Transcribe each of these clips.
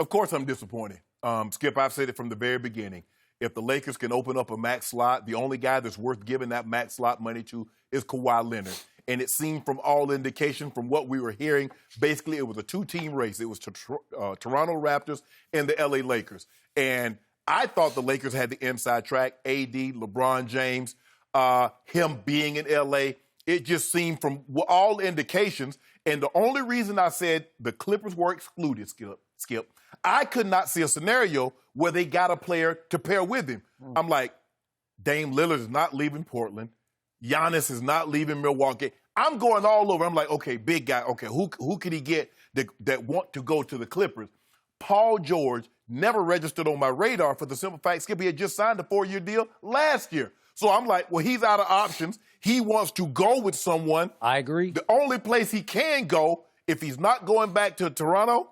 Of course I'm disappointed. Skip, I've said it from the very beginning. If the Lakers can open up a max slot, the only guy that's worth giving that max slot money to is Kawhi Leonard. And it seemed from all indication, from what we were hearing, basically it was a two-team race. It was Toronto Raptors and the LA Lakers. And I thought the Lakers had the inside track, AD, LeBron James, him being in LA. It just seemed from all indications, and the only reason I said the Clippers were excluded, Skip, I could not see a scenario where they got a player to pair with him. I'm like, Dame Lillard is not leaving Portland. Giannis is not leaving Milwaukee. I'm going all over. I'm like, okay, big guy. Okay, who could he get that want to go to the Clippers? Paul George never registered on my radar for the simple fact, Skip, he had just signed a 4-year deal last year. So I'm like, well, he's out of options. He wants to go with someone. I agree. The only place he can go, if he's not going back to Toronto,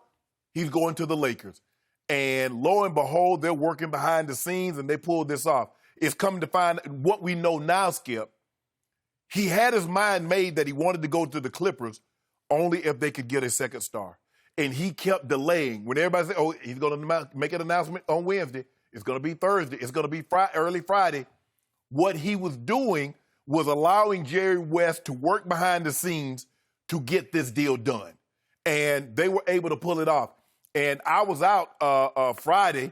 he's going to the Lakers. And lo and behold, they're working behind the scenes, and they pulled this off. It's coming to find what we know now, Skip. He had his mind made that he wanted to go to the Clippers only if they could get a second star. And he kept delaying. When everybody said, oh, he's going to make an announcement on Wednesday, it's going to be Thursday, it's going to be early Friday. What he was doing was allowing Jerry West to work behind the scenes to get this deal done. And they were able to pull it off. And I was out Friday,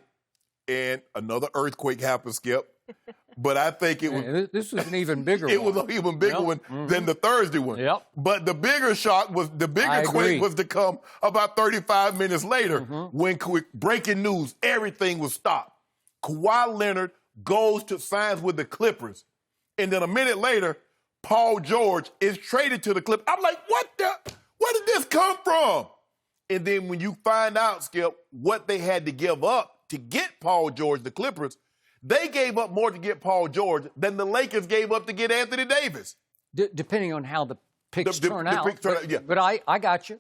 and another earthquake happened, Skip. But I think it was... This was an even bigger one. It was an even bigger one than the Thursday one. Yep. But the bigger shock was, the bigger quake was to come about 35 minutes later when breaking news, everything was stopped. Kawhi Leonard goes to signs with the Clippers. And then a minute later, Paul George is traded to the Clippers. I'm like, where did this come from? And then when you find out, Skip, what they had to give up to get Paul George, the Clippers, they gave up more to get Paul George than the Lakers gave up to get Anthony Davis. Depending on how the picks turn out. But I got you.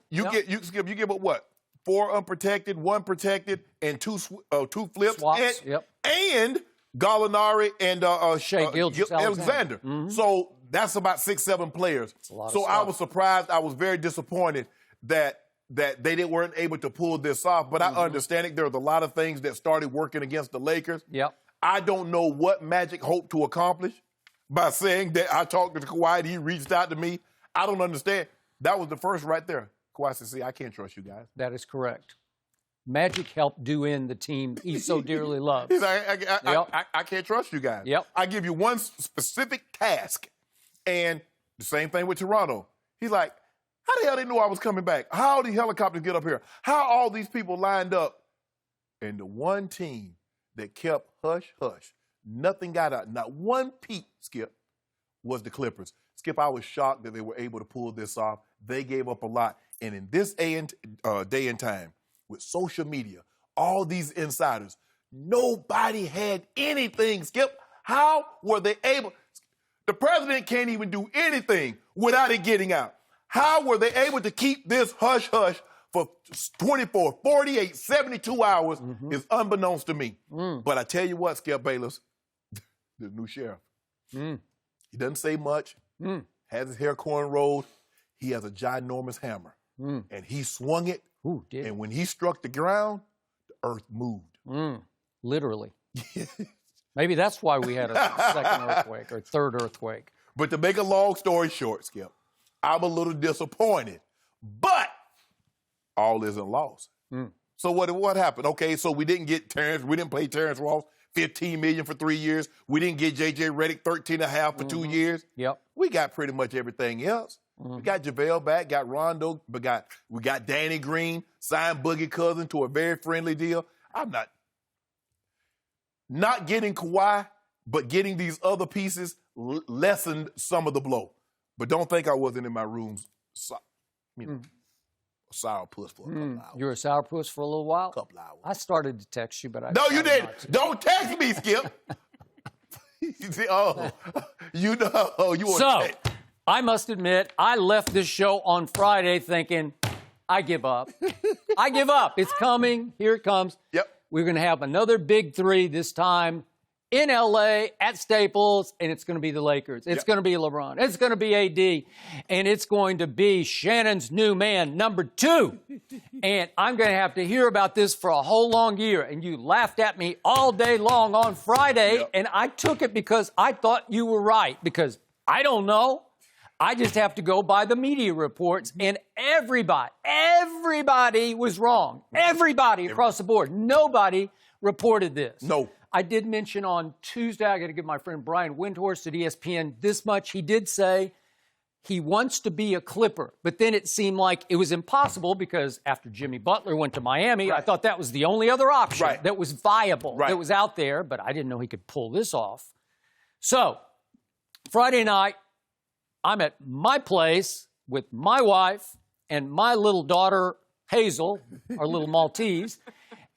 Skip, you give up what? 4 unprotected, 1 protected, and 2 flips. Swaps, and Gallinari and Shai Gilgeous-Alexander. So that's about 6-7 players. So I was surprised. I was very disappointed that they weren't able to pull this off. But I understand it. There was a lot of things that started working against the Lakers. Yep. I don't know what Magic hoped to accomplish by saying that I talked to Kawhi and he reached out to me. I don't understand. That was the first right there. Kawhi said, see, I can't trust you guys. That is correct. Magic helped do in the team he so dearly loves. He's like, I can't trust you guys. Yep. I give you one specific task. And the same thing with Toronto. He's like, how the hell they knew I was coming back? How the helicopters get up here? How all these people lined up? And the one team that kept hush-hush, nothing got out, not one peep, Skip, was the Clippers. Skip, I was shocked that they were able to pull this off. They gave up a lot. And in this day and time, with social media, all these insiders, nobody had anything, Skip. How were they able? The president can't even do anything without it getting out. How were they able to keep this hush-hush for 24, 48, 72 hours is unbeknownst to me. But I tell you what, Skip Bayless, the new sheriff, he doesn't say much, has his hair cornrowed, he has a ginormous hammer. And he swung it, and when he struck the ground, the earth moved. Literally. Maybe that's why we had a second earthquake or third earthquake. But to make a long story short, Skip, I'm a little disappointed. But all isn't lost. So what happened? Okay, so we didn't get Terrence. We didn't pay Terrence Ross $15 million for 3 years. We didn't get J.J. Redick $13.5 for 2 years. Yep. We got pretty much everything else. We got JaVale back, got Rondo, but we got Danny Green, signed Boogie Cousins to a very friendly deal. I'm not getting Kawhi, but getting these other pieces lessened some of the blow. But don't think I wasn't in my rooms, sourpuss for a couple hours. You were a sourpuss for a little while? A couple hours. I started to text you, but I... No, you didn't. Don't text me, Skip. You want So, I must admit, I left this show on Friday thinking, I give up. I give up. It's coming. Here it comes. Yep. We're going to have another big three this time. in L.A. at Staples, and it's going to be the Lakers. It's going to be LeBron. It's going to be AD, and it's going to be Shannon's new man, number 2. And I'm going to have to hear about this for a whole long year. And you laughed at me all day long on Friday, and I took it because I thought you were right, because I don't know. I just have to go by the media reports, and everybody was wrong. Everybody across the board. Nobody reported this. No. I did mention on Tuesday, I got to give my friend Brian Windhorst at ESPN this much. He did say he wants to be a Clipper, but then it seemed like it was impossible because after Jimmy Butler went to Miami, I thought that was the only other option that was viable, that was out there, but I didn't know he could pull this off. So, Friday night, I'm at my place with my wife and my little daughter, Hazel, our little Maltese,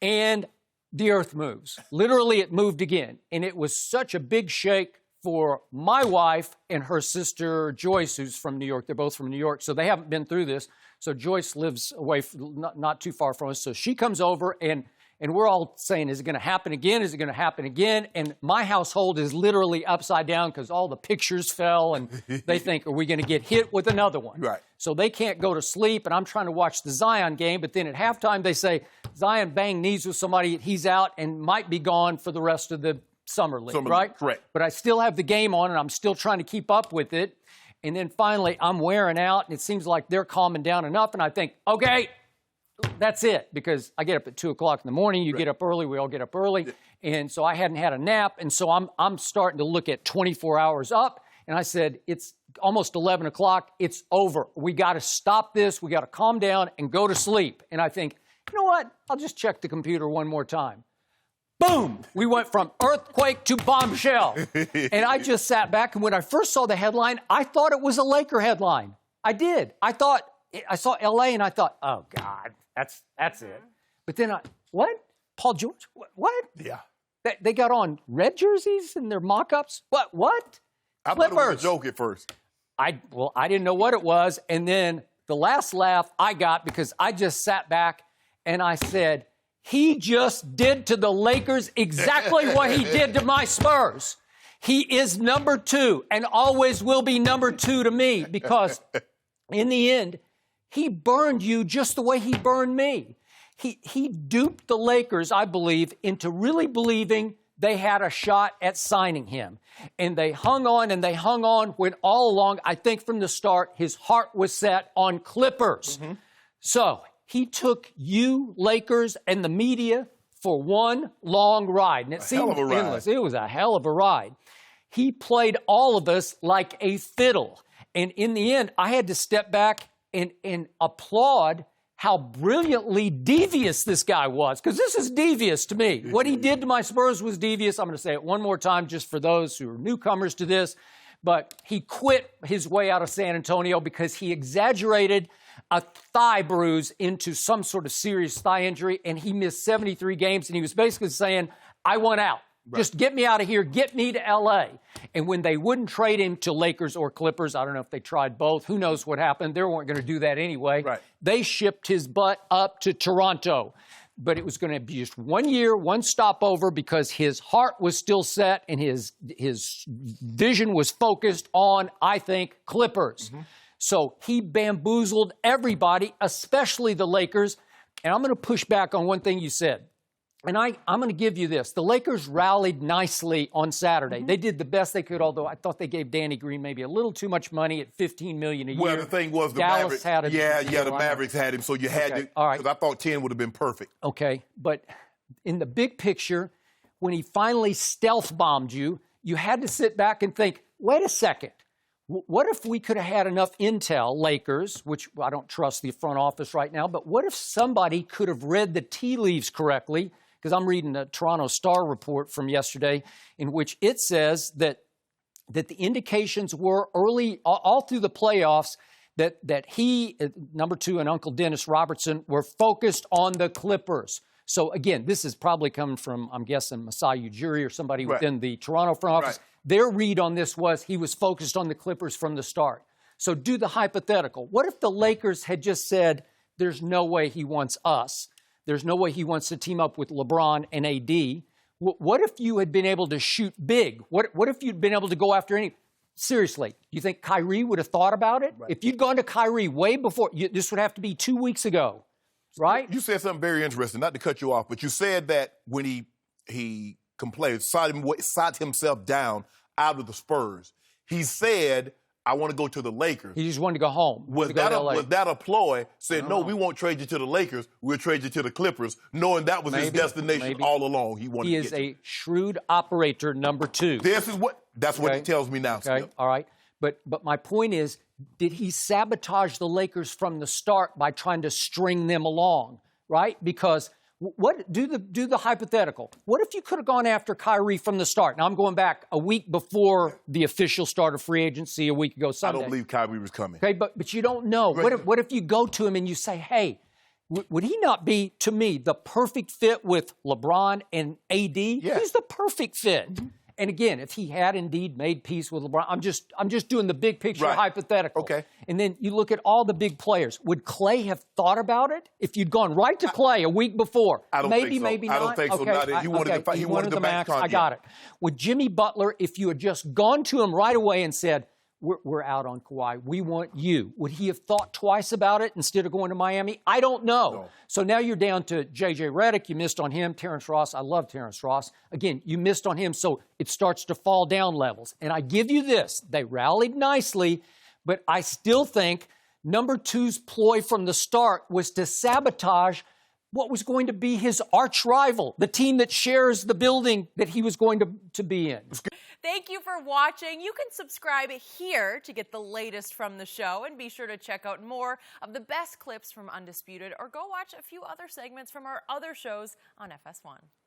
and the earth moves. Literally, it moved again. And it was such a big shake for my wife and her sister, Joyce, who's from New York. They're both from New York, so they haven't been through this. So Joyce lives away, not too far from us. So she comes over, and we're all saying, is it going to happen again? Is it going to happen again? And my household is literally upside down because all the pictures fell, and they think, are we going to get hit with another one? Right. So they can't go to sleep, and I'm trying to watch the Zion game, but then at halftime they say, Zion banged knees with somebody, he's out and might be gone for the rest of the summer league, right? Correct. But I still have the game on, and I'm still trying to keep up with it. And then finally, I'm wearing out, and it seems like they're calming down enough, and I think, okay, that's it, because I get up at 2 o'clock in the morning. You get up early. We all get up early. And so I hadn't had a nap. And so I'm starting to look at 24 hours up. And I said, it's almost 11 o'clock. It's over. We got to stop this. We got to calm down and go to sleep. And I think, you know what? I'll just check the computer one more time. Boom! We went from earthquake to bombshell. And I just sat back. And when I first saw the headline, I thought it was a Laker headline. I did. I saw L.A. and I thought, oh, God. That's it. But then what? Paul George? What? Yeah. They got on red jerseys in their mock-ups? What? I thought it was a joke at first. I didn't know what it was. And then the last laugh I got, because I just sat back and I said, he just did to the Lakers exactly what he did to my Spurs. He is number 2 and always will be number 2 to me, because in the end, he burned you just the way he burned me. He duped the Lakers, I believe, into really believing they had a shot at signing him. And they hung on when all along, I think from the start, his heart was set on Clippers. Mm-hmm. So he took you, Lakers, and the media for one long ride. And it seemed endless. It was a hell of a ride. He played all of us like a fiddle. And in the end, I had to step back and applaud how brilliantly devious this guy was, because this is devious to me. What he did to my Spurs was devious. I'm going to say it one more time just for those who are newcomers to this. But he quit his way out of San Antonio because he exaggerated a thigh bruise into some sort of serious thigh injury, and he missed 73 games, and he was basically saying, I want out. Right. Just get me out of here. Get me to L.A. And when they wouldn't trade him to Lakers or Clippers, I don't know if they tried both. Who knows what happened? They weren't going to do that anyway. Right. They shipped his butt up to Toronto. But it was going to be just 1 year, one stopover, because his heart was still set and his vision was focused on, I think, Clippers. Mm-hmm. So he bamboozled everybody, especially the Lakers. And I'm going to push back on one thing you said. And I'm going to give you this. The Lakers rallied nicely on Saturday. Mm-hmm. They did the best they could, although I thought they gave Danny Green maybe a little too much money at $15 million a year. Well, the thing was the Dallas Mavericks had him. The Mavericks had him, so you had to. All right. Because I thought 10 would have been perfect. Okay, but in the big picture, when he finally stealth bombed you, you had to sit back and think, wait a second. What if we could have had enough intel, Lakers, which I don't trust the front office right now, but what if somebody could have read the tea leaves correctly? Because I'm reading the Toronto Star report from yesterday, in which it says that the indications were early, all through the playoffs, that he, number 2, and Uncle Dennis Robertson were focused on the Clippers. So, again, this is probably coming from, I'm guessing, Masai Ujiri or somebody within the Toronto front office. Right. Their read on this was he was focused on the Clippers from the start. So do the hypothetical. What if the Lakers had just said, there's no way he wants us? There's no way he wants to team up with LeBron and AD. What if you had been able to shoot big? What if you'd been able to go after any? Seriously, you think Kyrie would have thought about it? Right. If you'd gone to Kyrie way before, this would have to be 2 weeks ago, right? You said something very interesting, not to cut you off, but you said that when he complained, sought himself down out of the Spurs, he said, I want to go to the Lakers. He just wanted to go home. Was that a ploy? Said, no, we won't trade you to the Lakers. We'll trade you to the Clippers, knowing that was his destination all along. He is a shrewd operator, number 2. That's what it tells me now, okay. Skip. All right. But my point is, did he sabotage the Lakers from the start by trying to string them along, right? Because do the hypothetical. What if you could have gone after Kyrie from the start? Now, I'm going back a week before the official start of free agency a week ago Sunday. I don't believe Kyrie was coming. Okay, but you don't know. What if you go to him and you say, hey, would he not be, to me, the perfect fit with LeBron and AD? Yeah. He's the perfect fit. Mm-hmm. And again, if he had indeed made peace with LeBron, I'm just doing the big picture hypothetical. Okay. And then you look at all the big players. Would Clay have thought about it if you'd gone right to Clay a week before? I don't think so. Maybe not. I don't think so. Okay. He wanted to fight. He wanted the max. I got it. Would Jimmy Butler, if you had just gone to him right away and said, we're out on Kawhi, we want you, would he have thought twice about it instead of going to Miami? I don't know. No. So now you're down to J.J. Redick. You missed on him. Terrence Ross. I love Terrence Ross. Again, you missed on him, so it starts to fall down levels. And I give you this. They rallied nicely, but I still think number 2's ploy from the start was to sabotage what was going to be his arch rival, the team that shares the building that he was going to be in. Thank you for watching. You can subscribe here to get the latest from the show, and be sure to check out more of the best clips from Undisputed, or go watch a few other segments from our other shows on FS1.